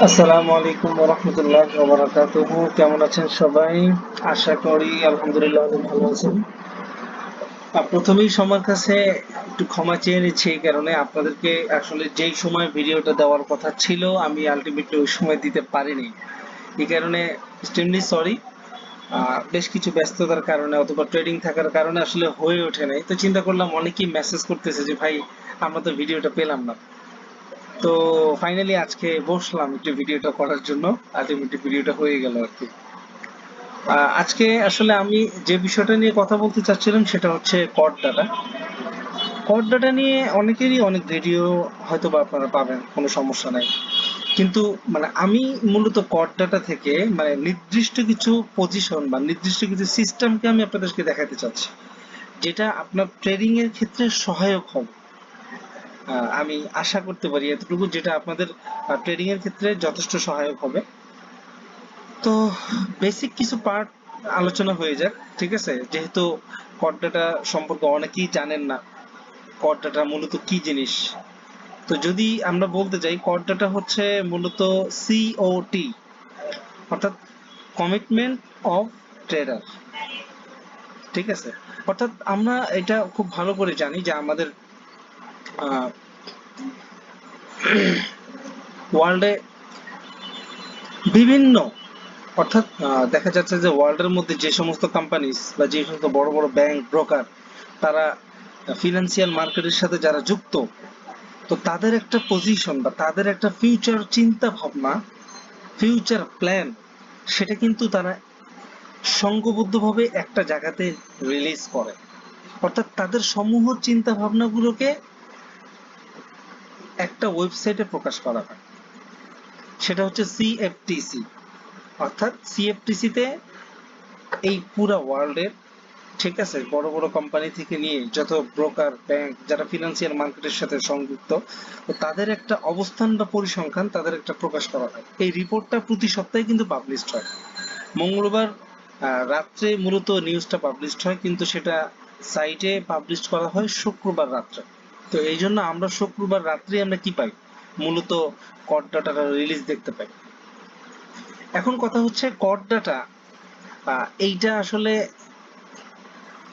আসসালামু আলাইকুম ওয়া রাহমাতুল্লাহি ওয়া বারাকাতুহু। কেমন আছেন সবাই? আশা করি আলহামদুলিল্লাহ অনেক ভালো আছেন। প্রথমেই সবার কাছে একটু ক্ষমা চেয়ে নিচ্ছি এই কারণে আপনাদেরকে আসলে যেই সময় ভিডিওটা দেওয়ার কথা ছিল আমি আলটিমেটলি ওই সময় দিতে পারিনি। এই কারণে এক্সট্রিমলি সরি। বেশ কিছু ব্যস্ততার কারণে অথবা ট্রেডিং থাকার কারণে আসলে হয়ে ওঠে নাই। তো চিন্তা করলাম অনেকেই মেসেজ করতেছে যে ভাই আমরা তো ভিডিওটা পেলাম না। তো ফাইনালি আজকে বসলাম একটু ভিডিওটা করার জন্য। আলটিমেটলি ভিডিওটা হয়ে গেল আর কি। আজকে আসলে আমি যে বিষয়টা নিয়ে কথা বলতে চাচ্ছিলাম সেটা হচ্ছে কড ডাটা। কড ডাটা নিয়ে অনেকেরই অনেক ভিডিও হয়তো বা আপনারা পাবেন, কোনো সমস্যা নাই। কিন্তু মানে আমি মূলত কড ডাটা থেকে মানে নির্দিষ্ট কিছু পজিশন বা নির্দিষ্ট কিছু সিস্টেমকে আমি আপনাদেরকে দেখাতে চাচ্ছি, যেটা আপনার ট্রেডিং এর ক্ষেত্রে সহায়ক হবে। আমি আশা করতে পারি এতটুকু, যেটা আপনাদের ট্রেডিং এর ক্ষেত্রে যথেষ্ট সহায়ক হবে। তো বেসিক কিছু পার্ট আলোচনা হয়ে যাক, ঠিক আছে? যেহেতু কড ডাটা সম্পর্কে অনেকেই জানেন না কড ডাটা মূলত কি জিনিস। তো যদি আমরা বলতে যাই, কড ডাটা হচ্ছে মূলত সিওটি, অর্থাৎ কমিটমেন্ট অফ ট্রেডার, ঠিক আছে? অর্থাৎ আমরা এটা খুব ভালো করে জানি যে আমাদের ওয়ার্ল্ডে বিভিন্ন, অর্থাৎ দেখা যাচ্ছে যে ওয়ার্ল্ডের মধ্যে যে সমস্ত কোম্পানিজ বা যে সমস্ত বড় বড় ব্যাংক ব্রোকার, তারা ফিনান্সিয়াল মার্কেটের সাথে যারা যুক্ত, তো তাদের একটা পজিশন বা তাদের একটা ফিউচার চিন্তা ভাবনা, ফিউচার প্ল্যান, সেটা কিন্তু তারা সংঘবদ্ধভাবে একটা জায়গাতে রিলিজ করে। অর্থাৎ তাদের সমূহ চিন্তা ভাবনাগুলোকে একটা ওয়েবসাইটে প্রকাশ করা হয়, সেটা হচ্ছে সিএফটিসি। অর্থাৎ সিএফটিসি তে এই পুরা ওয়ার্ল্ডের, ঠিক আছে, বড় বড় কোম্পানি থেকে নিয়ে যত ব্রোকার ব্যাংক যারা ফিনান্সিয়াল মার্কেটের সাথে সংযুক্ত, তো তাদের একটা অবস্থান বা পরিসংখ্যান তাদের একটা প্রকাশ করা হয়। এই রিপোর্টটা প্রতি সপ্তাহে কিন্তু পাবলিশড হয় মঙ্গলবার রাত্রে। মূলত নিউজটা পাবলিশড হয়, কিন্তু সেটা সাইটে পাবলিশ করা হয় শুক্রবার রাত্রে। তো এই জন্য আমরা শুক্রবার রাত্রে আমরা কি পাই, মূলত কড ডাটার রিলিজ দেখতে পাই। এখন কথা হচ্ছে কড ডাটা এইটা আসলে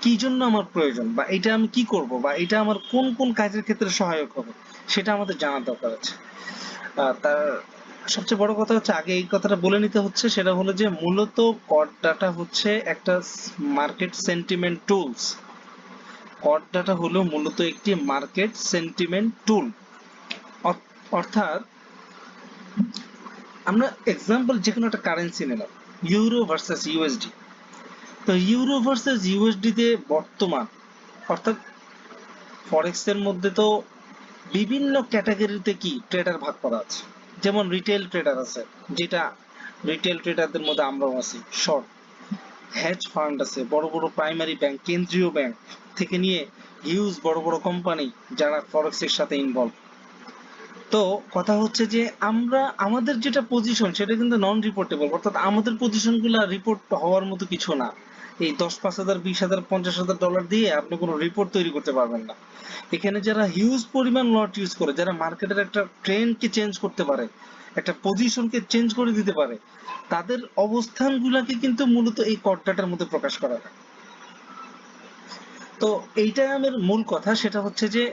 কি জন্য আমার প্রয়োজন, বা এটা আমি কি করব, বা এটা আমার কোন কোন কাজের ক্ষেত্রে সহায়ক হবে, সেটা আমাদের জানার দরকার আছে। তার সবচেয়ে বড় কথা হচ্ছে, আগে এই কথাটা বলে নিতে হচ্ছে, সেটা হলো যে মূলত কড ডাটা হচ্ছে একটা মার্কেট সেন্টিমেন্ট টুলস। কড ডাটা হলো মূলত একটি মার্কেট সেন্টিমেন্ট টুল। অর্থাৎ আমরা এক্সাম্পল যে কোনো একটা কারেন্সি নিলাম, ইউরো ভার্সেস ইউএসডি। তো ইউরো ভার্সেস ইউএসডি তে বর্তমান, অর্থাৎ ফরেক্স এর মধ্যে তো বিভিন্ন ক্যাটাগরিতে কি ট্রেডার ভাগ করা আছে। যেমন রিটেল ট্রেডার আছে, যেটা রিটেল ট্রেডারদের মধ্যে আমরাও আছি। শর্ট হেজ ফান্ড আছে, বড় বড় প্রাইমারি ব্যাংক, কেন্দ্রীয় ব্যাংক থেকে নিয়ে হিউজ বড় বড় কোম্পানি যারা ফরেক্স এর সাথে ইনভলভ। তো কথা হচ্ছে যে আমরা আমাদের যেটা পজিশন সেটা কিন্তু নন রিপোর্টেবল, অর্থাৎ আমাদের পজিশন গুলা রিপোর্ট হওয়ার মতো কিছু না। এই 10-5 হাজার, 20 হাজার, 50 হাজার ডলার দিয়ে আপনি কোনো রিপোর্ট তৈরি করতে পারবেন না। এখানে যারা হিউজ পরিমাণ লট ইউজ করে, যারা মার্কেটের একটা ট্রেন্ডকে চেঞ্জ করতে পারে, একটা পজিশনকে চেঞ্জ করে দিতে পারে, তাদের অবস্থানগুলোকে কিন্তু মূলত এই কড ডাটার মধ্যে প্রকাশ করা হয়। তো এইটা আমার মূল কথা, সেটা হচ্ছে যে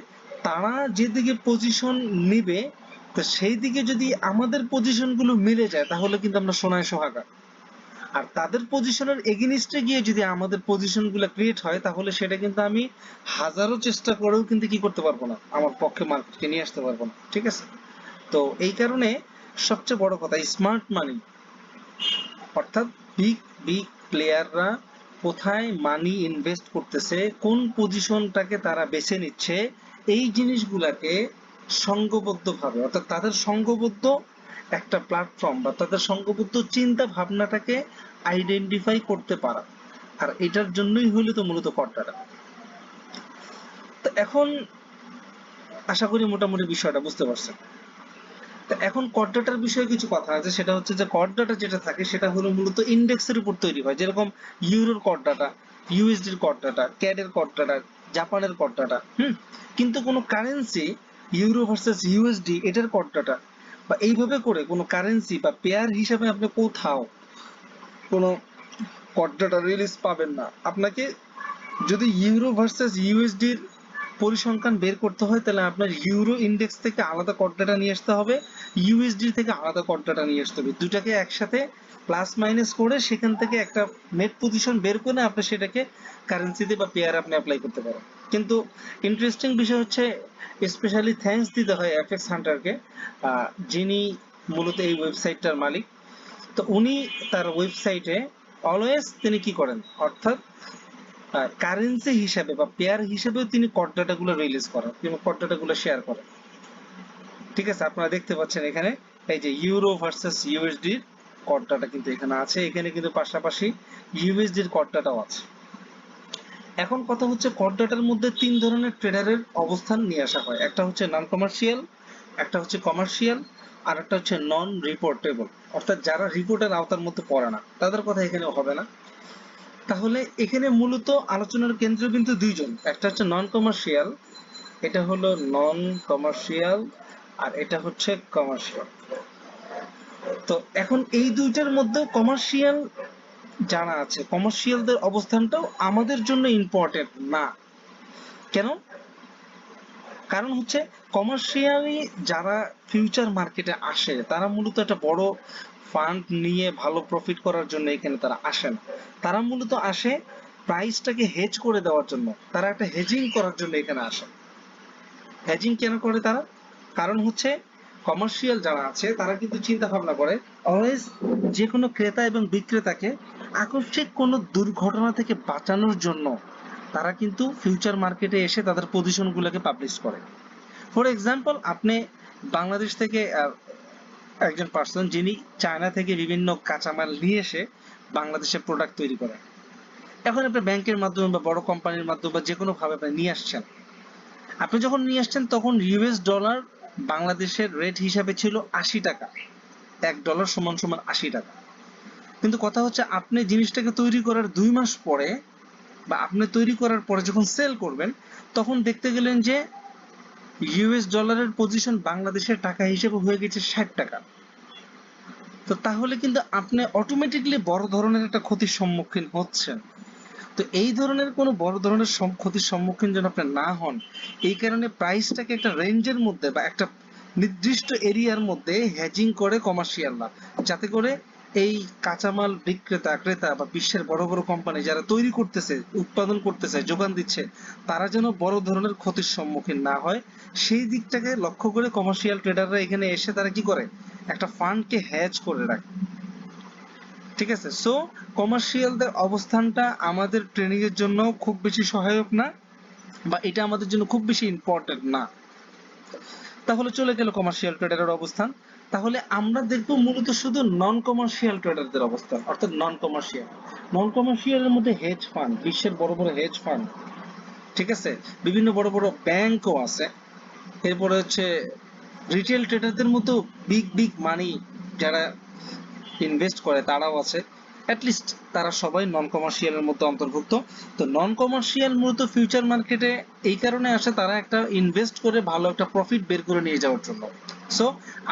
তারা যেদিকে পজিশন নিবে, তো সেই দিকে যদি আমাদের পজিশন গুলো মিলে যায় তাহলে কিন্তু আমরা সোনায় সোহাগা। আর তাদের পজিশনের এগেনিস্টে গিয়ে যদি আমাদের পজিশন গুলো ক্রিয়েট হয়, তাহলে সেটা কিন্তু আমি হাজারো চেষ্টা করেও কিন্তু কি করতে পারবো না, আমার পক্ষে মার্কেটকে নিয়ে আসতে পারবো না, ঠিক আছে? তো এই কারণে সবচেয়ে বড় কথা স্মার্ট মানি, অর্থাৎ বিগ বিগ প্লেয়াররা কোথায় মানি ইনভেস্ট করতেছে, কোন পজিশনটাকে তারা বেছে নিচ্ছে, এই জিনিসগুলাকে সংঘবদ্ধভাবে, অর্থাৎ তাদের সংঘবদ্ধ একটা প্ল্যাটফর্ম বা তাদের সংঘবদ্ধ চিন্তা ভাবনাটাকে আইডেন্টিফাই করতে পারা। আর এটার জন্যই হইলো তো মূলত কর্তারা। তো এখন আশা করি মোটামুটি বিষয়টা বুঝতে পারছেন। তো এখন কড ডাটার বিষয়ে কিছু কথা আছে, সেটা হচ্ছে যে কড ডাটা যেটা থাকে সেটা হলো মূলত ইন্ডেক্সের উপর তৈরি হয়। যেরকম ইউরোর কড ডাটা, ইউএসডির কড ডাটা, ক্যাডের কড ডাটা, জাপানের কড ডাটা। কিন্তু কোনো কারেন্সি, ইউরো ভার্সেস ইউএসডি, এটার কড ডাটা বা এইভাবে করে কোনো কারেন্সি বা পেয়ার হিসাবে আপনি কোথাও কোনো কট ডাটা রিলিজ পাবেন না। আপনাকে যদি ইউরো ভার্সেস ইউএসডির পরিসংখ্যান বের করতে হয়, তাহলে আপনার ইউরো ইন্ডেক্স থেকে আলাদা কট ডাটা নিয়ে আসতে হবে, ইউএসডি থেকে আলাদা কট ডাটা নিয়ে আসতে হবে। দুটাকে একসাথে প্লাস মাইনাস করে সেখান থেকে একটা নেট পজিশন বের করে আপনি সেটাকে কারেন্সিতে বা পেয়ার আপনি অ্যাপ্লাই করতে পারেন। কিন্তু ইন্টারেস্টিং বিষয় হচ্ছে, স্পেশালি থ্যাঙ্কস দিতে হয় এফএক্স হান্টারকে, যিনি মূলত এই ওয়েবসাইটটার মালিক। তো উনি তার ওয়েবসাইটে অলওয়েজ তিনি কি করেন, অর্থাৎ কারেন্সি হিসাবে বা পেয়ার হিসেবেও তিনি কট ডাটাগুলো রিলিজ করেন, তিনি কট ডাটাগুলো শেয়ার করেন। ঠিক আছে, আপনারা দেখতে পাচ্ছেন এখানে এই যে ইউরো ভার্সেস ইউএসডির কট ডাটা কিন্তু এখানে আছে, এখানে কিন্তু পাশাপাশি ইউএসডির কট ডাটাও আছে। এখন কথা হচ্ছে, কট ডাটার মধ্যে তিন ধরনের ট্রেডারের অবস্থান নিয়ে আসা হয়। একটা হচ্ছে নন কমার্শিয়াল, একটা হচ্ছে কমার্শিয়াল, আর একটা হচ্ছে নন রিপোর্টেবল, অর্থাৎ যারা রিপোর্টের আওতার মধ্যে পড়ে না, তাদের কথা এখানে হবে না। তাহলে এখানে মূলত আলোচনার কেন্দ্রবিন্দু দুইজন, একটা হচ্ছে নন কমার্শিয়াল, এটা হলো নন কমার্শিয়াল, আর এটা হচ্ছে কমার্শিয়াল। তো এখন এই দুইটার মধ্যে কমার্শিয়াল যারা আছে, কমার্শিয়ালদের অবস্থানটাও আমাদের জন্য ইম্পর্টেন্ট না। কেন? কারণ হচ্ছে কমার্শিয়ালি যারা ফিউচার মার্কেটে আসে, তারা মূলত একটা বড় ফান্ড নিয়ে ভালো প্রফিট করার জন্য এখানে তারা আসে না। তারা মূলত আসে প্রাইসটাকে হেজ করে দেওয়ার জন্য, তারা একটা হেজিং করার জন্য এখানে আসে। হেজিং কেন করে তারা? কারণ হচ্ছে কমার্শিয়াল যারা আছে তারা কিন্তু চিন্তা ভাবনা করে অলওয়েজ যে কোনো ক্রেতা এবং বিক্রেতাকে আকস্মিক কোনো দুর্ঘটনা থেকে বাঁচানোর জন্য তারা কিন্তু ফিউচার মার্কেটে এসে তাদের পজিশনগুলোকে পাবলিশ করে। ফর এক্সাম্পল, আপনি বাংলাদেশ থেকে একজন পার্সন যিনি চায়না থেকে বিভিন্ন কাঁচামাল নিয়ে এসে বাংলাদেশে প্রোডাক্ট তৈরি করে, এখন আপনি ব্যাংকের মাধ্যমে বা বড় কোম্পানির মাধ্যমে বা যে কোনো ভাবে আপনি নিয়ে আসছেন। আপনি যখন নিয়ে আসছেন তখন ইউএস ডলার বাংলাদেশের রেট হিসাবে ছিল ৮০ টাকা, $1 সমান সমান ৮০ টাকা। কিন্তু কথা হচ্ছে, আপনি জিনিসটাকে তৈরি করার 2 মাস পরে বা আপনি তৈরি করার পরে যখন সেল করবেন, তখন দেখতে গেলেন যে ইউএস ডলারের পজিশন বাংলাদেশের টাকা হিসেবে হয়ে গেছে ৬০ টাকা। তো তাহলে কিন্তু আপনি অটোমেটিকলি বড় ধরনের একটা ক্ষতির সম্মুখীন হচ্ছেন। তো এই ধরনের কোনো বড় ধরনের ক্ষতির সম্মুখীন যেন আপনি না হন, এই কারণে প্রাইসটাকে একটা রেঞ্জের মধ্যে বা একটা নির্দিষ্ট এরিয়ার মধ্যে হ্যাজিং করে কমার্শিয়ালরা, যাতে করে এই কাঁচামাল বিক্রেতা ক্রেতা বা বিশ্বের বড় বড় কোম্পানি যারা তৈরি করতেছে, উৎপাদন করতেছে, যোগান দিচ্ছে, তারা যেন বড় ধরনের ক্ষতির সম্মুখীন না হয়, সেই দিকটাকে লক্ষ্য করে কমার্শিয়াল ট্রেডাররা এখানে এসে তারা কি করে, একটা ফান্ডকে হ্যাজ করে রাখে। ঠিক আছে, সো কমার্শিয়ালদের অবস্থানটা আমাদের ট্রেনিং এর জন্য খুব বেশি সহায়ক না, বা এটা আমাদের জন্য খুব বেশি ইম্পর্টেন্ট না। তাহলে চলে গেল কমার্শিয়াল ট্রেডারের অবস্থান। তাহলে আমরা দেখব মূলত শুধু নন কমার্শিয়াল ট্রেডারদের অবস্থান, অর্থাৎ নন কমার্শিয়ালের মধ্যে হেজ ফান্ড, বিশ্বের বড় বড় হেজ ফান্ড, ঠিক আছে, বিভিন্ন বড় বড় ব্যাংকও আছে। এরপরে হচ্ছে রিটেল ট্রেডারদের মতো বিগ বিগ মানি যারা ইনভেস্ট করে তারাও আছে। অ্যাটলিস্ট তারা সবাই নন কমার্শিয়ালের মধ্যে অন্তর্ভুক্ত। তো নন কমার্শিয়াল মূলত ফিউচার মার্কেটে এই কারণে আসে, তারা একটা ইনভেস্ট করে ভালো একটা প্রফিট বের করে নিয়ে যাওয়ার জন্য। সো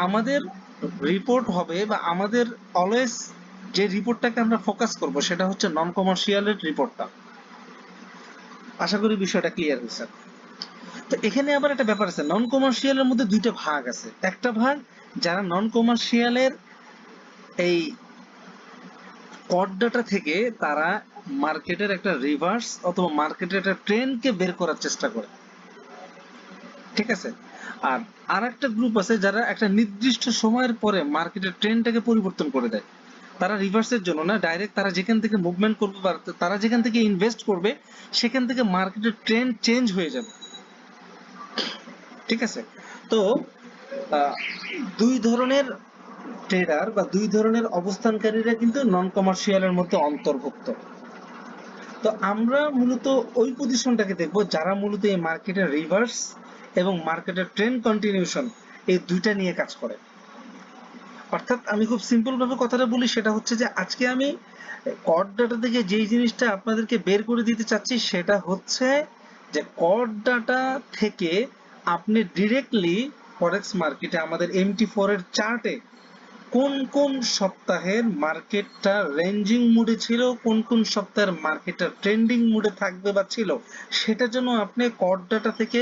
আমাদের রিপোর্ট হবে বা আমাদের অলওয়েজ যে রিপোর্টটাকে আমরা ফোকাস করব সেটা হচ্ছে নন কমার্শিয়ালের রিপোর্টটা। আশা করি বিষয়টা ক্লিয়ার হয়েছে। তো এখানে আবার একটা ব্যাপার আছে, নন কমার্শিয়ালের মধ্যে দুইটা ভাগ আছে। একটা ভাগ যারা নন কমার্শিয়ালের এই কট ডাটা থেকে তারা মার্কেটের একটা রিভার্স অথবা মার্কেটের একটা ট্রেন্ডকে বের করার চেষ্টা করে, ঠিক আছে। আর আরেকটা গ্রুপ আছে যারা একটা নির্দিষ্ট সময়ের পরে মার্কেটের ট্রেন্ডটাকে পরিবর্তন করে দেয়। তারা রিভার্সের জন্য না, ডাইরেক্ট তারা যেখান থেকে মুভমেন্ট করবে বা তারা যেখান থেকে ইনভেস্ট করবে সেখান থেকে মার্কেটের ট্রেন্ড চেঞ্জ হয়ে যাবে, ঠিক আছে। তো দুই ধরনের ট্রেডার বা দুই ধরনের অবস্থানকারীরা কিন্তু নন কমার্শিয়ালের মধ্যে অন্তর্ভুক্ত। তো আমরা মূলত ওই পজিশনটাকে দেখবো যারা মূলত এই মার্কেটের রিভার্স এবং মার্কেটের ট্রেন্ড কন্টিনিউশন এই দুইটা নিয়ে কাজ করে। অর্থাৎ আমি খুব সিম্পল ভাবে কথাটা বলি, সেটা হচ্ছে যে আজকে আমি কট ডাটা থেকে যেই জিনিসটা আপনাদেরকে বের করে দিতে চাচ্ছি সেটা হচ্ছে যে কট ডাটা থেকে আপনি ডিরেক্টলি ফরেক্স মার্কেটে আমাদের MT4 এর চার্টে কোন কোন সপ্তাহের মার্কেটটা রেঞ্জিং মুডে ছিল, কোন কোন সপ্তাহের মার্কেটটা ট্রেন্ডিং মুডে থাকবে বা ছিল, সেটা যেন আপনি কট ডাটা থেকে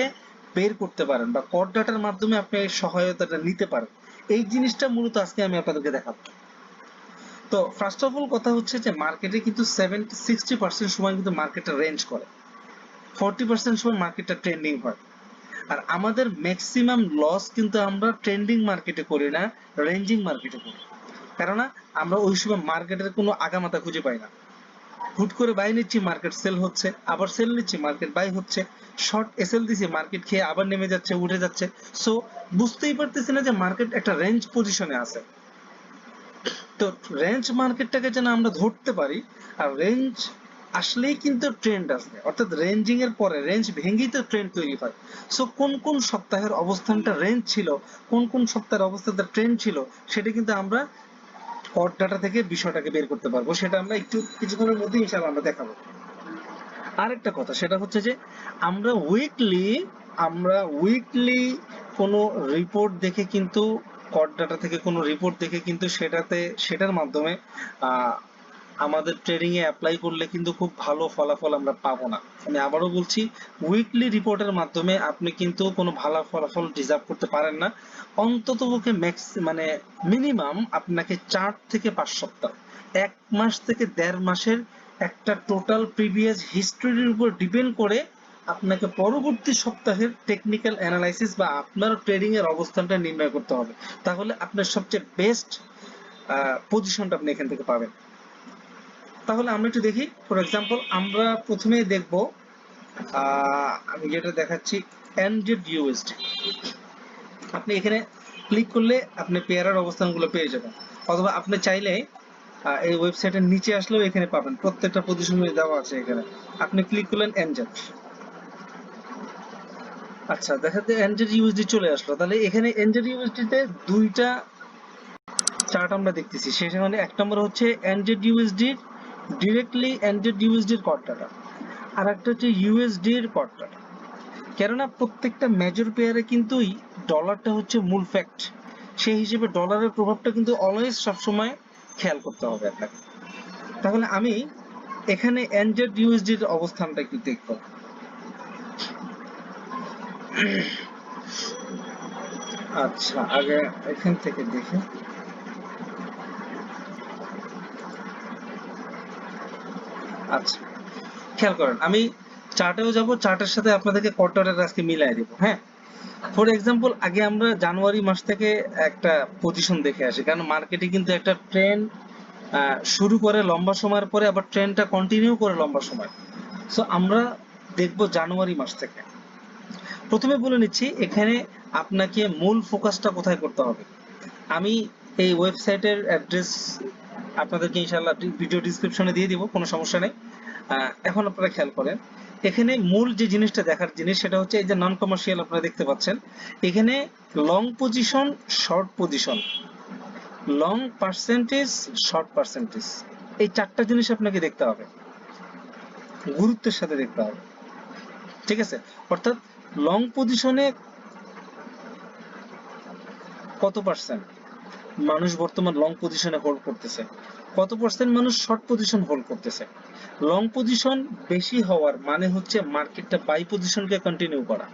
বের করতে পারেন বা কট ডাটার মাধ্যমে আপনি এই সহায়তাটা নিতে পারেন। এই জিনিসটা মূলত আজকে আমি আপনাদেরকে দেখাবো। তো ফার্স্ট অফ অল কথা হচ্ছে যে মার্কেটে কিন্তু 60% সময় কিন্তু মার্কেটটা রেঞ্জ করে, 40% সময় মার্কেটটা ট্রেন্ডিং হয়। আর আমাদের ম্যাক্সিমাম লস কিন্তু আমরা ট্রেন্ডিং মার্কেটে করি না, রেঞ্জিং মার্কেটে করি। কেননা আমরা ওই সময় মার্কেটের কোনো আগামাথা খুঁজে পাই না। হুট করে বাই নিচ্ছি, মার্কেট সেল হচ্ছে, আবার সেল নিচ্ছি, মার্কেট বাই হচ্ছে, শর্ট এসএল দিছি, মার্কেট খেয়ে আবার নেমে যাচ্ছে, উঠে যাচ্ছে। সো বুঝতেই পারতেছি না যে মার্কেট একটা রেঞ্জ পজিশনে আছে। তো রেঞ্জ মার্কেটটাকে যেন আমরা ধরতে পারি, আর রেঞ্জ আসলেই কিন্তু ট্রেন্ড আসবে, অর্থাৎ রেঞ্জিং এর পরে রেঞ্জ ভেঙেই তো ট্রেন্ড তৈরি হয়। সো কোন কোন সপ্তাহের অবস্থানটা রেঞ্জ ছিল, কোন কোন সপ্তাহের অবস্থানটা ট্রেন্ড ছিল, সেটা কিন্তু আমরা কট ডাটা থেকে বিষয়টাকে বের করতে পারবো। সেটা আমরা একটু কিছুক্ষণের মধ্যে ইনশাআল্লাহ আমরা দেখাবো। আরেকটা কথা সেটা হচ্ছে যে আমরা উইকলি কোনো রিপোর্ট দেখে কিন্তু, কট ডাটা থেকে কোনো রিপোর্ট দেখে কিন্তু সেটার মাধ্যমে আমাদের ট্রেডিং এ অ্যাপ্লাই করলে কিন্তু খুব ভালো ফলাফল আমরা পাবো না। আমি আবারও বলছি, উইকলি রিপোর্টের মাধ্যমে আপনি কিন্তু কোনো ভালো ফলাফল ডিজার্ভ করতে পারেন না। অন্ততপক্ষে মানে মিনিমাম আপনাকে 4 থেকে 5 সপ্তাহ, 1 মাস থেকে 1.5 মাসের একটা টোটাল প্রিভিয়াস হিস্ট্রির উপর ডিপেন্ড করে আপনাকে পরবর্তী সপ্তাহের টেকনিক্যাল অ্যানালাইসিস বা আপনার ট্রেডিং এর অবস্থানটা নির্ণয় করতে হবে। তাহলে আপনার সবচেয়ে বেস্ট পজিশনটা আপনি এখান থেকে পাবেন। তাহলে আমরা একটু দেখি। ফর এক্সাম্পল আমরা প্রথমে দেখব, আমি যেটা দেখাচ্ছি NZUSD। আপনি এখানে ক্লিক করলে আপনি পেয়ারের অবস্থানগুলো পেয়ে যাবেন, অথবা আপনি চাইলে এই ওয়েবসাইটের নিচে আসলেও এখানে পাবেন, প্রত্যেকটা পজিশন দেওয়া আছে এখানে। আপনি ক্লিক করলেন NZ, আচ্ছা দেখাতে NZUSD চলে আসলো। তাহলে এখানে NZUSD তে দুইটা চার্ট আমরা দেখতেছি। সেখানে এক নম্বর হচ্ছে NZUSD ডিরেক্টলি NZUSD এর কট ডাটা, আর একটা হচ্ছে USD এর কট ডাটা। কেননা প্রত্যেকটা মেজর পেয়ারে কিন্তু ডলারটা হচ্ছে মূল ফ্যাক্ট, সেই হিসেবে ডলারের প্রভাবটা কিন্তু অলওয়েজ সবসময় খেয়াল করতে হবে আপনাকে। তাহলে আমি এখানে NZUSD এর অবস্থানটা একটু দেখব। আচ্ছা আগে এখান থেকে দেখি। আচ্ছা খেয়াল করেন, আমি চার্টেও যাব, চার্টের সাথে আপনাদেরকে কোয়ার্টারের আজকে মিলাই দেব। হ্যাঁ, ফর এক্সাম্পল আগে আমরা জানুয়ারি মাস থেকে একটা পজিশন দেখে আসি, কারণ মার্কেটে কিন্তু একটা ট্রেন্ড শুরু করে লম্বা সময়ের পরে আবার ট্রেন্ডটা কন্টিনিউ করে লম্বা সময়। সো আমরা দেখব জানুয়ারি মাস থেকে। প্রথমে বলে নিচ্ছি এখানে আপনাকে মূল ফোকাসটা কোথায় করতে হবে। আমি এই ওয়েবসাইটের অ্যাড্রেস আপনাদেরকে ইনশাআল্লাহ ভিডিও ডিসক্রিপশনে দিয়ে দিব, কোনো সমস্যা নেই। এখন আপনারা খেয়াল করেন, এখানে মূল যে জিনিসটা দেখার জিনিস সেটা হচ্ছে এই যে নন কমার্শিয়াল আপনারা দেখতে পাচ্ছেন, এখানে long position, short position, long percentage, short percentage, এই চারটা জিনিস আপনাকে দেখতে হবে, গুরুত্বের সাথে দেখতে হবে। ঠিক আছে, অর্থাৎ লং পজিশনে কত পার্সেন্ট মানুষ বর্তমান লং পজিশনে হোল্ড করতেছে, কত পার্সেন্ট মানুষ শর্ট পজিশন হোল্ড করতেছে। লং পজিশন বেশি হওয়ার মানে হচ্ছে মার্কেটটা বাই পজিশনকে কন্টিনিউ করা,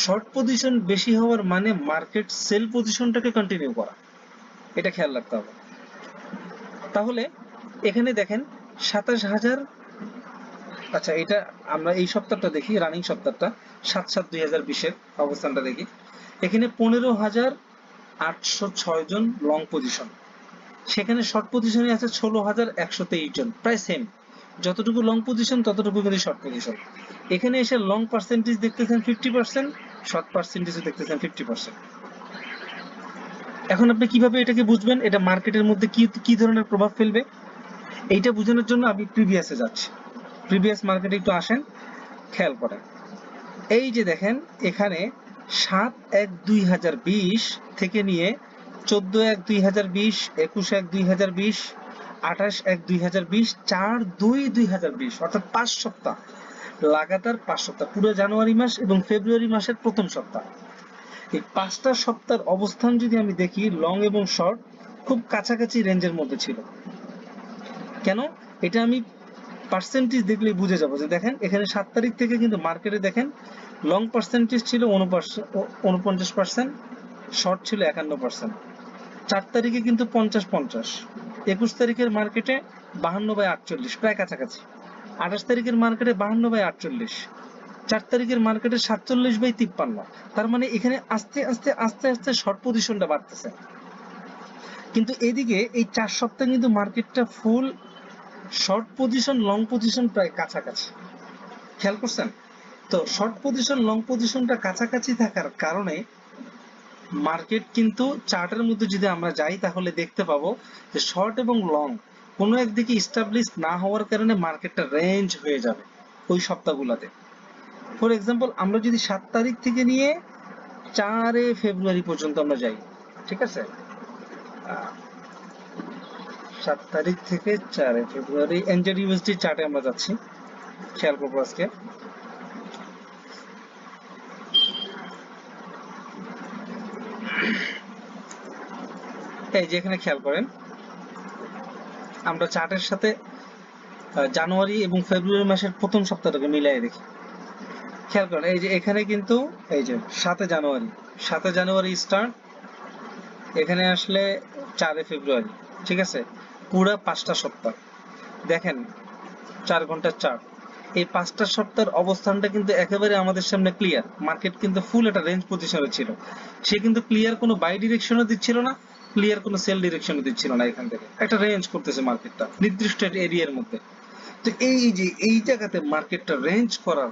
শর্ট পজিশন বেশি হওয়ার মানে মার্কেট সেল পজিশনটাকে কন্টিনিউ করা, এটা খেয়াল রাখতে হবে। তাহলে এখানে দেখেন 27,000, আচ্ছা এটা আমরা এই সপ্তাহটা দেখি, রানিং সপ্তাহটা 7/7/2020 অবস্থানটা দেখি। এখানে 15,806 জন লং পজিশন, সেখানে শর্ট পজিশনে আছে 16,123 জন, প্রায় সেম। যতটুকু লং পজিশন ততটুকু কিন্তু শর্ট পজিশন। এখানে এসে লং পার্সেন্টেজ দেখতেছেন 50%, শর্ট পার্সেন্টেজ দেখতেছেন 50%। এখন আপনি কিভাবে এটাকে বুঝবেন, এটা মার্কেটের মধ্যে কি কি ধরনের প্রভাব ফেলবে, এইটা বোঝানোর জন্য আমি প্রিভিয়াসে যাচ্ছি। প্রিভিয়াস মার্কেটে একটু আসেন, খেয়াল করেন। এই যে দেখেন এখানে 7/1/2020 থেকে নিয়ে 14/1/2020, 21/1/2020, 28/1/2020, 4/2/2020, অর্থাৎ 5 সপ্তাহ লাগাতার, 5 সপ্তাহ, পুরো জানুয়ারি মাস এবং ফেব্রুয়ারি মাসের প্রথম সপ্তাহ। এই 5টা সপ্তাহের অবস্থান যদি আমি দেখি, লং এবং শর্ট খুব কাছাকাছি রেঞ্জের মধ্যে ছিল। কেন? এটা আমি পার্সেন্টেজ দেখলেই বুঝে যাবো যে দেখেন এখানে 7 তারিখ থেকে কিন্তু মার্কেটে দেখেন লং পার্সেন্টেজ ছিল 49%, শর্ট ছিল 51%। 4 তারিখে কিন্তু 50-50। 21 তারিখের মার্কেটে 52/48, প্রায় কাছাকাছি। 28 তারিখের মার্কেটে 52/48। 4 তারিখের মার্কেটে 47/53। তার মানে এখানে আস্তে আস্তে আস্তে আস্তে শর্ট পজিশনটা বাড়তেছে। কিন্তু এদিকে এই 4 সপ্তাহে কিন্তু মার্কেটটা ফুল শর্ট পজিশন, লং পজিশন প্রায় কাছাকাছি। খেয়াল করছেন? তো শর্ট পজিশন, লং পজিশনটা কাছাকাছি থাকার কারণে মার্কেট কিন্তু চার্টের মধ্যে যদি আমরা যাই তাহলে দেখতে পাবো যে শর্ট এবং লং কোনো একদিকে ইস্টাবলিশ না হওয়ার কারণে মার্কেটটা রেঞ্জ হয়ে যাবে ওই সপ্তাহগুলোতে। ফর এক্সাম্পল আমরা যদি 7 তারিখ থেকে নিয়ে 4 ফেব্রুয়ারি পর্যন্ত আমরা যাই, ঠিক আছে? 7 তারিখ থেকে 4 ফেব্রুয়ারি এনজেড ইউএসডি চার্টে আমরা যাচ্ছি, খেয়াল করবো আজকে। এই যে এখানে খেয়াল করেন, আমরা চার্টের সাথে জানুয়ারি এবং ফেব্রুয়ারি মাসের প্রথম সপ্তাহটাকে মিলাই দেখি। খেয়াল করেন এই যে এখানে কিন্তু এই যে 7 জানুয়ারি স্টার্ট, এখানে আসলে 4 ফেব্রুয়ারি, ঠিক আছে? পুরা 5টা সপ্তাহ দেখেন, 4 ঘন্টার চার্ট। এই 5টা সপ্তাহের অবস্থানটা কিন্তু একেবারে আমাদের সামনে ক্লিয়ার। মার্কেট কিন্তু ফুল একটা রেঞ্জ পজিশনে ছিল। সে কিন্তু ক্লিয়ার কোনো বাই ডিরেকশনও দিচ্ছিল না, ক্লিয়ার কোনো সেল ডিরেকশনও দিচ্ছিল না। এখান থেকে একটা রেঞ্জ করতেছে মার্কেটটা নির্দিষ্ট এরিয়ার মধ্যে। তো এই যে এই জায়গাতে মার্কেটটা রেঞ্জ করার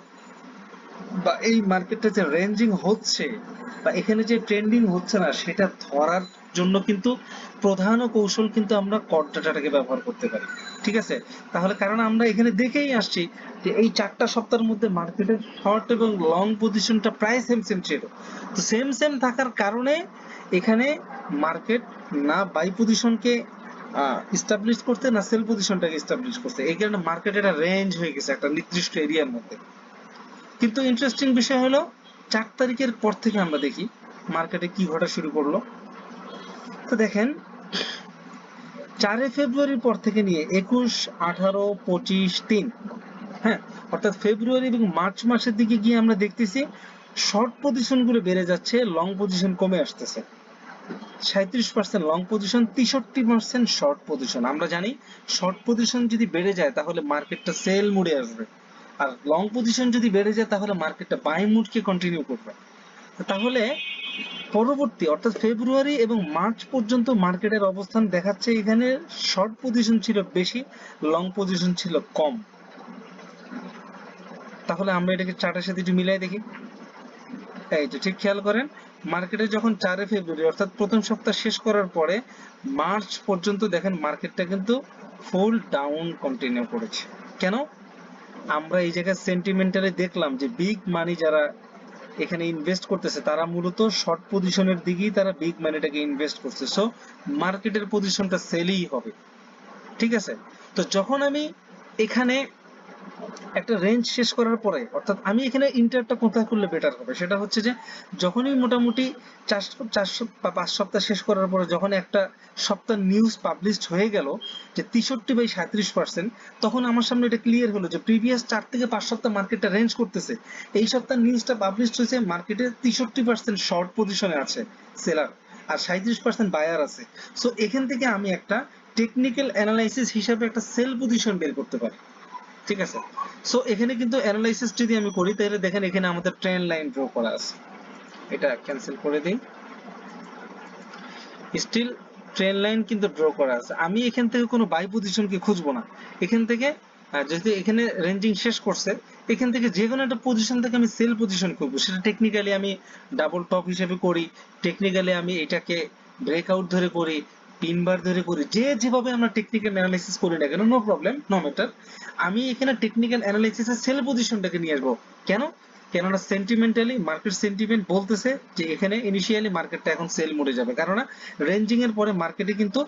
বা এই মার্কেটটা যে রেঞ্জিং হচ্ছে বা এখানে যে ট্রেন্ডিং হচ্ছে না সেটা ধরার জন্য কিন্তু প্রধান কৌশল কিন্তু আমরা কট ডাটাটাকে ব্যবহার করতে পারি, ঠিক আছে? তাহলে কারণ আমরা এখানে দেখেই আসছি যে এই 4টা সপ্তাহের মধ্যে মার্কেটের শর্ট এবং লং পজিশনটা প্রায় সেম সেম ছিল। তো সেম সেম থাকার কারণে এখানে মার্কেট না বাই পজিশনকে ইস্টাবলিশ করতে, না সেল পজিশনটাকে ইস্টাবলিশ করতে। এই কারণে মার্কেট একটা রেঞ্জ হয়ে গেছে একটা নির্দিষ্ট এরিয়ার মধ্যে। কিন্তু ইন্টারেস্টিং বিষয় হলো 4 তারিখের পর থেকে আমরা দেখি মার্কেটে কি ঘটা শুরু করলো। তো দেখেন 4 ফেব্রুয়ারির পর থেকে নিয়ে 21, 18, 25, 3, হ্যাঁ, অর্থাৎ ফেব্রুয়ারি এবং মার্চ মাসের দিকে গিয়ে আমরা দেখতেছি শর্ট পজিশন গুলো বেড়ে যাচ্ছে, লং পজিশন কমে আসতেছে। 37% লং পজিশন, 63% শর্ট পজিশন। আমরা জানি শর্ট পজিশন যদি বেড়ে যায় তাহলে মার্কেটটা সেল মুডে আসবে, আর লং পজিশন যদি বেড়ে যায় তাহলে মার্কেটটা বাই মুডকে কন্টিনিউ করবে। তাহলে পরবর্তী অর্থাৎ ফেব্রুয়ারি এবং মার্চ পর্যন্ত মার্কেটের অবস্থান দেখাচ্ছে এখানে শর্ট পজিশন ছিল বেশি, লং পজিশন ছিল কম। তাহলে আমরা এটাকে চার্টের সাথে একটু মিলাই দেখি। এই যে ঠিক খেয়াল করেন, মার্কেটে যখন 4 ফেব্রুয়ারি অর্থাৎ প্রথম সপ্তাহ শেষ করার পরে মার্চ পর্যন্ত দেখেন মার্কেটটা কিন্তু ফুল ডাউন কন্টিনিউ করেছে। কেন? আমরা এই জায়গায় সেন্টিমেন্টালি দেখলাম যে বিগ মানি যারা এখানে ইনভেস্ট করতেছে তারা মূলত শর্ট পজিশনের দিকেই তারা বিগ মানিটাকে ইনভেস্ট করছে। সো মার্কেটের পজিশনটা সেলই হবে, ঠিক আছে? তো যখন আমি এখানে একটা রেঞ্জ শেষ করার পরে, অর্থাৎ আমি এখানে ইন্টারটা কোথায় করলে বেটার হবে সেটা হচ্ছে যে যখনই মোটামুটি 4 বা 5 সপ্তাহ শেষ করার পরে যখন একটা সপ্তাহ নিউজ পাবলিশড হয়ে গেল যে 63/37%, তখন আমার সামনে এটা ক্লিয়ার হলো যে প্রিভিয়াস 4 থেকে 5 সপ্তাহ মার্কেটটা রেঞ্জ করতেছে। এই সপ্তাহ নিউজটা পাবলিশড হয়েছে, মার্কেটে 63% শর্ট পজিশনে আছে সেলার আর 37% বায়ার আছে। সো এখান থেকে আমি একটা টেকনিক্যাল অ্যানালাইসিস হিসাবে একটা সেল পজিশন বের করতে পারি, ঠিক আছে? সো এখানে কিন্তু অ্যানালাইসিস যদি আমি করি তাহলে দেখেন এখানে আমাদের ট্রেন্ড লাইন ড্র করা আছে। এটা ক্যান্সেল করে দিই। স্টিল ট্রেন্ড লাইন কিন্তু ড্র করা আছে। আমি এখান থেকে কোনো বাই পজিশনকে খুঁজবো না। এখান থেকে যেহেতু এখানে রেঞ্জিং শেষ করছে, এখান থেকে যে কোনো একটা পজিশন থেকে আমি সেল পজিশন করবো। সেটা টেকনিক্যালি আমি ডাবল টপ হিসেবে করি, টেকনিক্যালি আমি এটাকে ব্রেকআউট ধরে করি, তিনবার ধরে করি, যে যেভাবে আমরা টেকনিক্যাল অ্যানালাইসিস করি না কেন, নো প্রবলেম, নো ম্যাটার। আমি এখানে টেকনিক্যাল অ্যানালাইসিসে সেল পজিশনটাকে নিয়ে আসবো। কেন? কেননা সেন্টিমেন্টালি মার্কেট সেন্টিমেন্ট বলতেছে যে এখানে ইনিশিয়ালি মার্কেটটা এখন সেল মোডে যাবে, কারণ রেঞ্জিং এর পরে মার্কেটে কিন্তু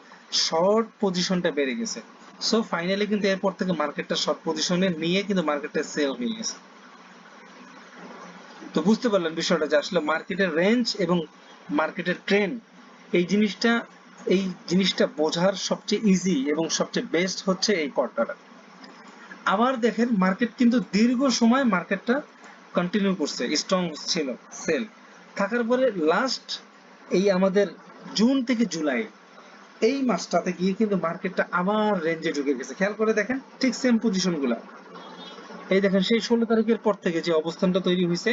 শর্ট পজিশনটা বেড়ে গেছে। সো ফাইনালি কিন্তু এরপর থেকে মার্কেটটা শর্ট পজিশনে নিয়ে কিন্তু মার্কেটটা সেল হয়ে গেছে। তো বুঝতে পারলেন বিষয়টা যে আসলে মার্কেটের রেঞ্জ এবং মার্কেটের ট্রেন্ড এই জিনিসটা এই জিনিসটা বোঝার সবচেয়ে ইজি এবং সবচেয়ে বেস্ট হচ্ছে এই কোয়ার্টারে। আবার দেখেন মার্কেট কিন্তু দীর্ঘ সময় মার্কেটটা কন্টিনিউ করছে, স্ট্রং ছিল সেল থাকার পরে লাস্ট এই আমাদের জুন থেকে জুলাই এই মাসটাতে গিয়ে কিন্তু মার্কেটটা আবার রেঞ্জে ঢুকে গেছে। খেয়াল করে দেখেন ঠিক সেম পজিশন গুলা, এই দেখেন সেই 16 তারিখের পর থেকে যে অবস্থানটা তৈরি হয়েছে,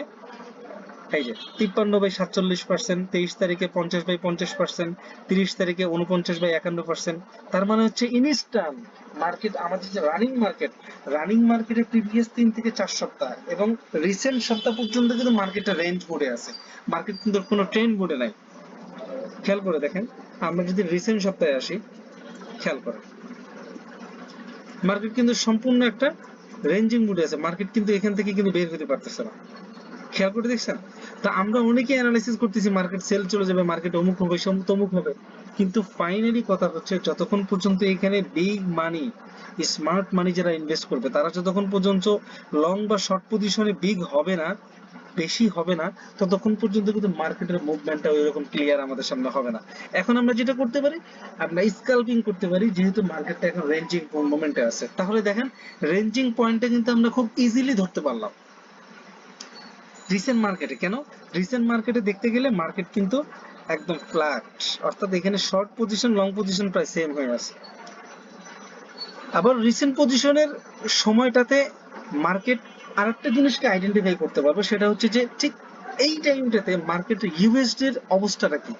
এই যে 53/47%, 23 তারিখে 50/50%, 30 তারিখে 49/51%। তার মানে হচ্ছে ইনস্ট্যান্ট মার্কেট আমাদের যে রানিং মার্কেটের প্রিভিয়াস 3 থেকে 4 সপ্তাহ এবং রিসেন্ট সপ্তাহ পর্যন্ত কিন্তু মার্কেটটা রেঞ্জ বোর্ডে আছে, মার্কেট কিন্তু কোনো ট্রেন্ড বোর্ডে নাই। খেয়াল করে দেখেন, আমরা যদি রিসেন্ট সপ্তাহে আসি, খেয়াল করেন মার্কেট কিন্তু সম্পূর্ণ একটা রেঞ্জিং মোডে আছে, মার্কেট কিন্তু এখান থেকে কিন্তু বের হতে পারতেছে না। খেয়াল করে দেখছেন? তা আমরা অনেকে অ্যানালাইসিস করতেছি মার্কেট সেল চলে যাবে, মার্কেট অমুক হবে তমুক হবে, কিন্তু ফাইনালি কথা হচ্ছে যতক্ষণ পর্যন্ত এখানে বিগ মানি স্মার্ট মানি যারা ইনভেস্ট করবে তারা যতক্ষণ পর্যন্ত লং বা শর্ট পজিশনে বিগ হবে না, বেশি হবে না, ততক্ষণ পর্যন্ত কিন্তু মার্কেটের মুভমেন্টটা ওই রকম ক্লিয়ার আমাদের সামনে হবে না। এখন আমরা যেটা করতে পারি, আমরা স্ক্যালপিং করতে পারি, যেহেতু মার্কেটটা এখন রেঞ্জিং মোমেন্টে আছে। তাহলে দেখেন রেঞ্জিং পয়েন্টটা কিন্তু আমরা খুব ইজিলি ধরতে পারলাম রিসেন্ট মার্কেটে। কেন? রিসেন্ট মার্কেটে দেখতে গেলে মার্কেট কিন্তু একদম ফ্ল্যাট, অর্থাৎ এখানে শর্ট পজিশন লং পজিশন প্রায় সেম হয়ে আছে। আবার রিসেন্ট পজিশনের সময়টাতে মার্কেট আরেকটা জিনিসকে আইডেন্টিফাই করতে পারবে, সেটা হচ্ছে যে ঠিক এই টাইমটাতে মার্কেটের ইউএসডি এর অবস্থাটা কি,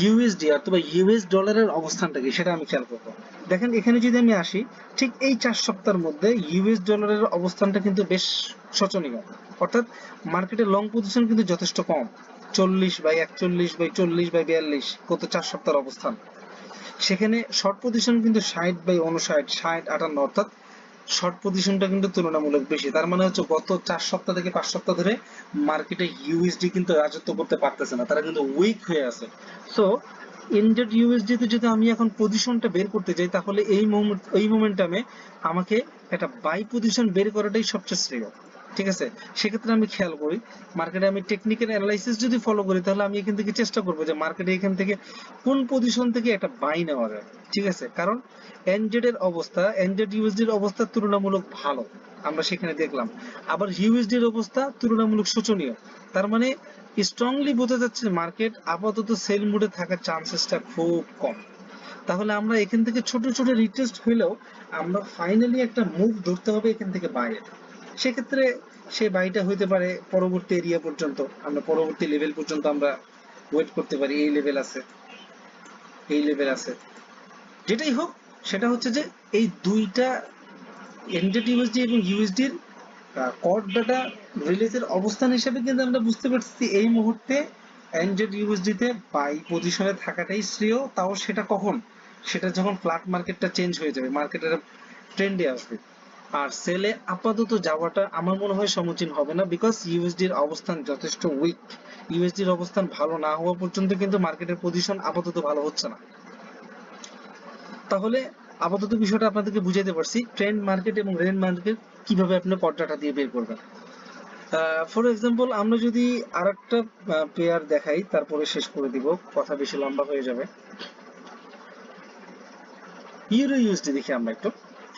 ইউএসডি অথবা ইউএস ডলারের অবস্থানটা কি সেটা আমি খেয়াল করবো। দেখেন এখানে যদি আমি আসি, ঠিক এই 4 সপ্তাহের মধ্যে ইউএস ডলারের অবস্থানটা কিন্তু বেশ শোচনীয়, অর্থাৎ মার্কেটের লং পজিশন কিন্তু যথেষ্ট কম, 40/41/40/42 গত 4 সপ্তাহের অবস্থান। সেখানে শর্ট পজিশন কিন্তু 60/59, 60-58, অর্থাৎ শর্ট পজিশনটা কিন্তু তুলনামূলক বেশি। তার মানে হচ্ছে গত 4 সপ্তাহ থেকে 5 সপ্তাহ ধরে মার্কেটে ইউএসডি কিন্তু রাজত্ব করতে পারতেছে না, তারা কিন্তু উইক হয়ে আছে। সো ইনডেড ইউএসডি তে যদি আমি এখন পজিশনটা বের করতে যাই, তাহলে এই মোমেন্টামে আমাকে একটা বাই পজিশন বের করাটাই সবচেয়ে শ্রেয়। ঠিক আছে, সেক্ষেত্রে আমি খেয়াল করি মার্কেটে আমি টেকনিক্যাল অ্যানালাইসিস যদি ফলো করি, তাহলে আমি এখান থেকে চেষ্টা করবো যে মার্কেটে এখান থেকে কোন পজিশন থেকে একটা বাই নেওয়া যায়। ঠিক আছে, কারণ এনজেড ইউএসডির অবস্থা তুলনামূলক ভালো, আমরা সেখানে দেখলাম। আবার ইউএসডির অবস্থা তুলনামূলক শোচনীয়, তার মানে স্ট্রংলি বোঝা যাচ্ছে মার্কেট আপাতত সেল মুডে থাকার চান্সেসটা খুব কম। তাহলে আমরা এখান থেকে ছোট ছোট রিটেস্ট হইলেও আমরা ফাইনালি একটা মুভ ধরতে হবে এখান থেকে বাইরে। সেক্ষেত্রে সেই বাইটা হইতে পারে পরবর্তী এরিয়া পর্যন্ত, আমরা পরবর্তী লেভেল পর্যন্ত আমরা ওয়েট করতে পারি। এই লেভেল আছে, এই লেভেল আছে, যেটাই হোক সেটা হচ্ছে যে এই দুইটা এনজেড ইউএসডি এবং ইউএসডির কড ডাটা রিলিজের অবস্থান হিসেবে কিন্তু আমরা বুঝতে পারছি এই মুহূর্তে এনজেড ইউএসডি তে বাই পজিশনে থাকাটাই শ্রেয়। তাও সেটা কখন? সেটা যখন ফ্ল্যাট মার্কেটটা চেঞ্জ হয়ে যাবে, মার্কেটের ট্রেন্ডে আসবে। আর সেলে আপাতত যাওয়াটা আমার মনে হয় সমীচীন হবে না, বিকজ ইউএসডির অবস্থান যথেষ্ট উইক। ইউএসডির অবস্থান ভালো না হওয়া পর্যন্ত কিন্তু মার্কেটের পজিশন আপাতত ভালো হচ্ছে না। তাহলে আপাতত বিষয়টা আপনাদেরকে বুঝাইতে পারছি ট্রেন্ড মার্কেট এবং রেঞ্জ মার্কেট কিভাবে আপনি পট ডাটা দিয়ে বের করবেন। ফর এক্সাম্পল আমরা যদি আরেকটা পেয়ার দেখাই, তারপরে শেষ করে দিব, কথা বেশি লম্বা হয়ে যাবে। ইউরো ইউএসডি দেখি আমরা একটু।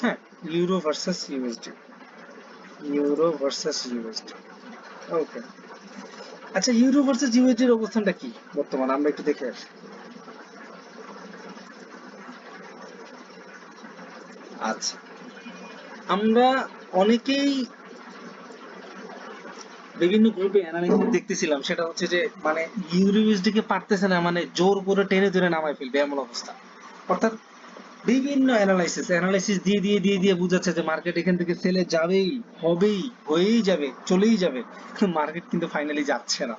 হ্যাঁ, euro versus USD, euro versus USD. Okay, আচ্ছা ইউরো ভার্সেস ইউএসডির অবস্থানটা কি বর্তমানে আমরা একটু দেখে আসি। আচ্ছা, আমরা অনেকেই বিভিন্ন গ্রুপে অ্যানালাইসিস দেখতেছিলাম, সেটা হচ্ছে যে মানে ইউরো ইউএসডি কে পারতেছে না, মানে জোর করে টেনে ধরে নামায় ফেলবে এমন অবস্থা। অর্থাৎ বিভিন্ন অ্যানালাইসিস দিয়ে দিয়ে দিয়ে দিয়ে বুঝাচ্ছে যে মার্কেট এখান থেকে সেলে যাবেই, হবেই, হয়েই যাবে, চলেই যাবে, মার্কেট কিন্তু ফাইনালি যাচ্ছে না।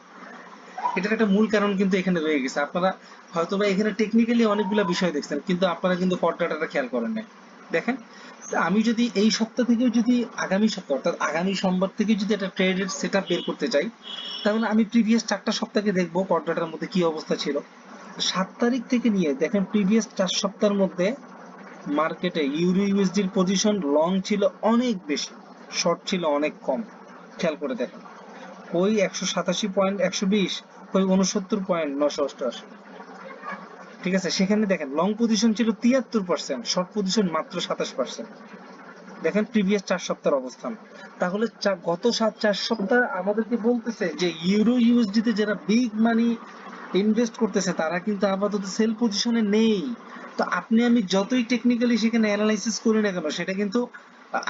এটার একটা মূল কারণ কিন্তু এখানে রয়ে গেছে। আপনারা হয়তোবা এখানে টেকনিক্যালি অনেকগুলো বিষয় দেখছেন, কিন্তু আপনারা কিন্তু পট ডাটাটা খেয়াল করেন নাই। দেখেন, আমি যদি এই সপ্তাহ থেকেও যদি আগামী সপ্তাহ অর্থাৎ আগামী সোমবার থেকে যদি একটা ট্রেডের সেটআপ বের করতে চাই, তাহলে আমি প্রিভিয়াস 4 সপ্তাহকে দেখবো পট ডাটার মধ্যে কি অবস্থা ছিল। 7 তারিখ থেকে নিয়ে দেখেন প্রিভিয়াস 4 সপ্তাহের মধ্যে মার্কেটে ইউরো ইউএসডির পজিশন লং ছিল অনেক বেশি, শর্ট ছিল অনেক কম। খেয়াল করে দেখেন ওই 187.120, ওই 69.988। ঠিক আছে, সেখানে দেখেন লং পজিশন ছিল 73%, শর্ট পজিশন মাত্র 27%। দেখেন প্রিভিয়াস 4 সপ্তাহের অবস্থান। তাহলে গত 4 সপ্তাহ আমাদেরকে বলতেছে যে ইউরো ইউএসডি তে যারা বিগ মানি ইনভেস্ট করতেছে তারা কিন্তু আপাতত সেল পজিশনে নেই। তো আপনি আমি যতই টেকনিক্যালি সেখানে অ্যানালাইসিস করি না কেন, সেটা কিন্তু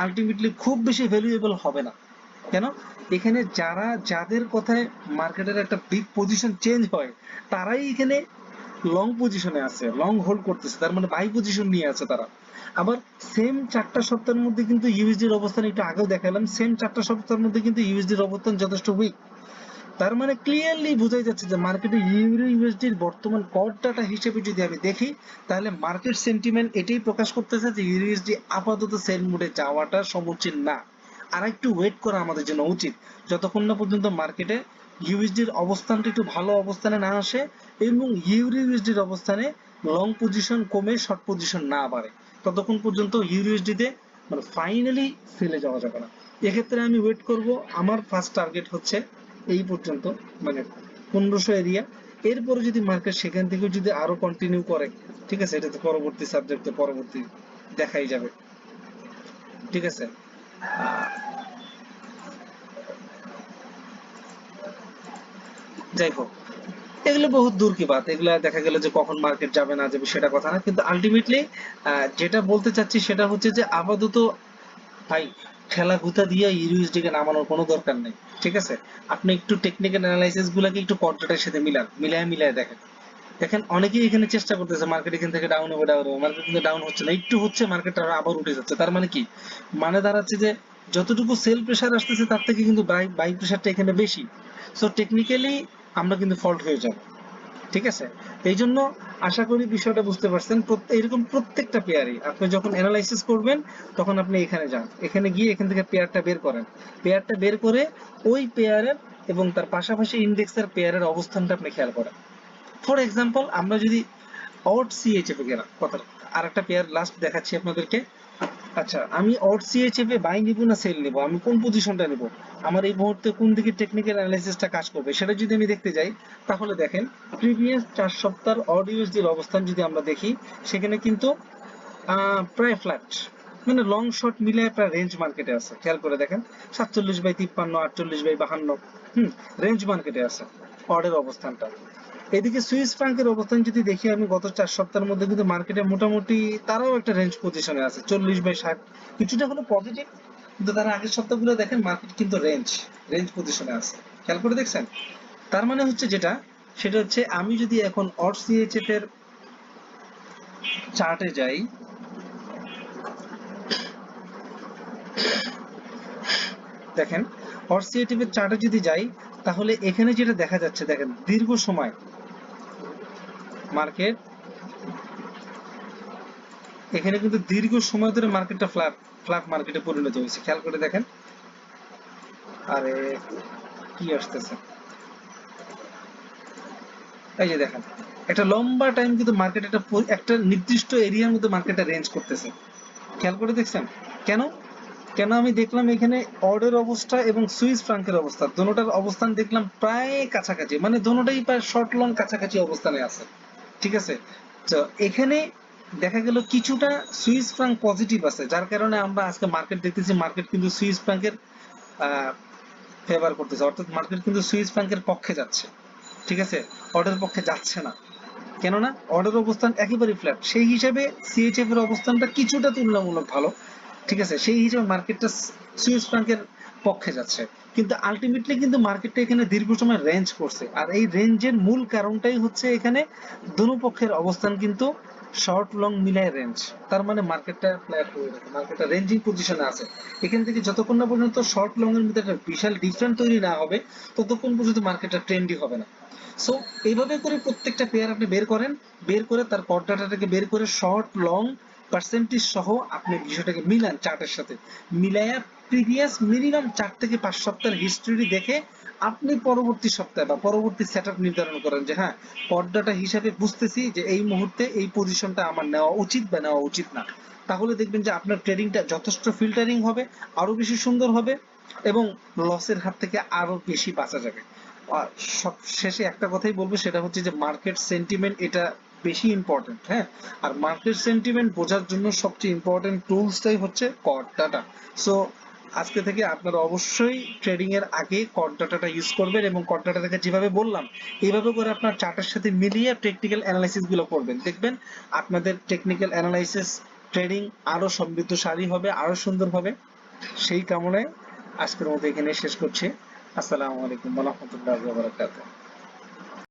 আলটিমেটলি খুব বেশি ভ্যালুয়েবল হবে না। কেন? এখানে যাদের কথায় মার্কেটের একটা বিগ পজিশন চেঞ্জ হয়, তারাই এখানে লং পজিশনে আছে, লং হোল্ড করতেছে, তার মানে বাই পজিশন নিয়ে আছে তারা। আবার সেম 4 সপ্তাহের মধ্যে কিন্তু ইউএসডির অবস্থান একটু আগেও দেখালাম, সেম 4 সপ্তাহের মধ্যে কিন্তু ইউএসডির অবস্থান যথেষ্ট উইক। তার মানে ক্লিয়ারলি বোঝাই যাচ্ছে যে মার্কেটে ইউরো ইউএসডির বর্তমান কর ডাটা হিসেবে যদি আমি দেখি, তাহলে মার্কেট সেন্টিমেন্ট এটাই প্রকাশ করতেছে যে ইউরো ইউএসডি আপাতত সেল মোডে যাওয়াটা সমীচীন না। আর একটু ওয়েট করা আমাদের জন্য উচিত, যতক্ষণ না পর্যন্ত মার্কেটে ইউএসডির অবস্থানটা একটু ভালো অবস্থানে না আসে এবং ইউরো ইউএসডির অবস্থানে লং পজিশন কমে শর্ট পজিশন না বাড়ে, ততক্ষণ পর্যন্ত ইউরো ইউএসডিতে মানে ফাইনালি সেলে যাওয়া যাবে না। এক্ষেত্রে আমি ওয়েট করব। আমার ফার্স্ট টার্গেট হচ্ছে এই পর্যন্ত, মানে 1500 এরিয়া। এরপরে যদি মার্কেট সেখান থেকে যদি আরো কন্টিনিউ করে, ঠিক আছে, এটা তো পরবর্তী সাবজেক্টে পরবর্তী দেখাই যাবে। ঠিক আছে, যাই হোক, এগুলো বহুত দূর কি বাত, এগুলা দেখা গেল যে কখন মার্কেট যাবে না যাবে সেটা কথা না, কিন্তু আলটিমেটলি যেটা বলতে চাচ্ছি সেটা হচ্ছে যে আপাতত ভাই ঠেলা গুতা দিয়ে ইউএসডি কে নামানোর কোনো দরকার নেই। ঠিক আছে, আপনি একটু টেকনিক্যাল অ্যানালাইসিস গুলাকে একটু কন্ট্রাক্টের সাথে মিলায় দেখেন। দেখেন অনেকেই এখানে চেষ্টা করতেছে মার্কেট এখান থেকে ডাউন হবে, মার্কেট কিন্তু ডাউন হচ্ছে না, একটু হচ্ছে, মার্কেট আবার উঠে যাচ্ছে। তার মানে কি, মানে দাঁড়াচ্ছে যে যতটুকু সেল প্রেসার আসতেছে তার থেকে কিন্তু বাই প্রেসারটা এখানে বেশি। সো টেকনিক্যালি আমরা কিন্তু ফল্ট হয়ে যাব। ঠিক আছে, এই জন্য আশা করি বিষয়টা বুঝতে পারছেন। এরকম প্রত্যেকটা পেয়ারই আপনি যখন অ্যানালাইসিস করবেন, তখন আপনি এখানে যান, এখানে গিয়ে এখান থেকে পেয়ারটা বের করেন, পেয়ারটা বের করে ওই পেয়ারের এবং তার পাশাপাশি ইন্ডেক্সের পেয়ারের অবস্থানটা আপনি খেয়াল করেন। ফর এক্সাম্পল আমরা যদি অড সিএইচএফ এ গেলাম, কথা আর একটা পেয়ার লাস্ট দেখাচ্ছি আপনাদেরকে। আচ্ছা, আমি অড সিএইচএফ এ বাই নিব না সেল নিব, আমি কোন পজিশনটা নিব, আমার এই মুহূর্তে কোন দিকে টেকনিক্যাল অ্যানালাইসিসটা কাজ করবে, সেটা যদি আমি দেখতে যাই, তাহলে দেখেন প্রিভিয়াস 4 সপ্তাহের অড ইউএসডির অবস্থান যদি আমরা দেখি, সেখানে কিন্তু প্রায় ফ্ল্যাট, মানে লং শর্ট মিলে প্রায় রেঞ্জ মার্কেটে আছে। খেয়াল করে দেখেন 47/53, 48/52, রেঞ্জ মার্কেটে আছে অর্ডের অবস্থানটা। এদিকে সুইস ফ্রাঙ্কের অবস্থান যদি দেখি আমি, গত 4 সপ্তাহের মধ্যে কিন্তু মার্কেটে মোটামুটি তারাও একটা রেঞ্জ পজিশনে আছে, 40/60, কিছুটা হলো পজিটিভ, কিন্তু তারা আগের সপ্তাহগুলো দেখেন মার্কেট কিন্তু রেঞ্জ পজিশনে আছে। খেয়াল করে দেখছেন? তার মানে হচ্ছে যেটা, সেটা হচ্ছে আমি যদি এখন অড সিএইচএফ এর চার্টে যাই, দেখেন অরসিএটিভ এর চার্টে যদি যাই, তাহলে এখানে যেটা দেখা যাচ্ছে, দেখেন দীর্ঘ সময় মার্কেট, এখানে কিন্তু দীর্ঘ সময় ধরে মার্কেটটা ফ্ল্যাট মার্কেটে পরিণত হয়েছে। খেয়াল করে দেখেন, আরে কি আসতেছে, এই যে দেখেন একটা লম্বা টাইম কিন্তু মার্কেট একটা নির্দিষ্ট এরিয়ার মধ্যে মার্কেটটা রেঞ্জ করতেছে। খেয়াল করে দেখছেন? কেন কেন আমি দেখলাম এখানে অর্ডের অবস্থা এবং সুইস ফ্রাঙ্কের অবস্থা, দোনোটার অবস্থান দেখলাম প্রায় কাছাকাছি, মানে দোনোটাই প্রায় শর্ট লং কাছাকাছি অবস্থানে আছে। ঠিক আছে, তো এখানে দেখা গেল কিছুটা সুইস ফ্রাঙ্ক পজিটিভ আছে, যার কারণে আমরা আজকে মার্কেট দেখতেছি, মার্কেট কিন্তু সুইস ফ্রাঙ্কের ফেভার করতেছে, অর্থাৎ মার্কেট কিন্তু সুইস ফ্রাঙ্কের পক্ষে যাচ্ছে। ঠিক আছে, অর্ডার পক্ষে যাচ্ছে না, কেননা অর্ডার অবস্থান একেবারেই ফ্ল্যাট, সেই হিসাবে সিএইচএফ এর অবস্থানটা কিছুটা তুলনামূলক ভালো। ঠিক আছে, সেই হিসাবে মার্কেটটা সুইস ফ্রাঙ্কের পক্ষে যাচ্ছে, কিন্তু আলটিমেটলি কিন্তু মার্কেটটা এখানে দীর্ঘ সময় রেঞ্জ করছে, আর এই রেঞ্জের মূল কারণটাই হচ্ছে এখানে দুনো পক্ষের অবস্থান কিন্তু শর্ট লং মিলায় রেঞ্জ। তার মানে মার্কেটটা ফ্ল্যাট হয়ে গেছে, মার্কেটটা রেঞ্জিং পজিশনে আছে। এখান থেকে যতক্ষণ না পর্যন্ত শর্ট লং এর মধ্যে একটা বিশাল ডিফারেন্স তৈরি না হবে, ততক্ষণ পর্যন্ত মার্কেটটা ট্রেন্ডই হবে না। সো এইভাবে করে প্রত্যেকটা পেয়ার আপনি বের করেন, বের করে তার কর ডাটাটাকে বের করে শর্ট লং পার্সেন্টেজ সহ আপনি বিষয়টাকে মিলান চার্টের সাথে, মিলাইয়া প্রিভিয়াস মিনিমাম 4 থেকে 5 সপ্তাহের হিস্ট্রি দেখে আপনি পরবর্তী সপ্তাহে বা পরবর্তী সেটআপ নির্ধারণ করেন যে হ্যাঁ, কর ডাটা হিসাবে বুঝতেছি যে এই মুহূর্তে এই পজিশনটা আমার নেওয়া উচিত বা নেওয়া উচিত না। তাহলে দেখবেন যে আপনার ট্রেডিংটা যথেষ্ট ফিল্টারিং হবে, আরো বেশি সুন্দর হবে, এবং লসের হাত থেকে আরো বেশি বাঁচা যাবে। আর সব শেষে একটা কথাই বলবো, সেটা হচ্ছে যে মার্কেট সেন্টিমেন্ট এটা বেশি ইম্পর্টেন্ট। হ্যাঁ, আর মার্কেট সেন্টিমেন্ট বোঝার জন্য সবচেয়ে ইম্পর্টেন্ট টুলসটাই হচ্ছে কর্ড ডাটা। সো আজকে থেকে আপনারা অবশ্যই ট্রেডিং এর আগে কর্ড ডাটাটা ইউজ করবেন, এবং কর্ড ডাটাটাকে যেভাবে বললাম এইভাবে করে আপনার চার্টের সাথে মিলিয়ে টেকনিক্যাল অ্যানালাইসিস গুলো করবেন। দেখবেন আপনাদের টেকনিক্যাল অ্যানালাইসিস ট্রেডিং আরো সমৃদ্ধশালী হবে, আরো সুন্দর হবে। সেই কামনায় আজকের মতো এখানে শেষ করছি। আসসালামু আলাইকুম ওয়া রাহমাতুল্লাহি ওয়া বারাকাতুহু।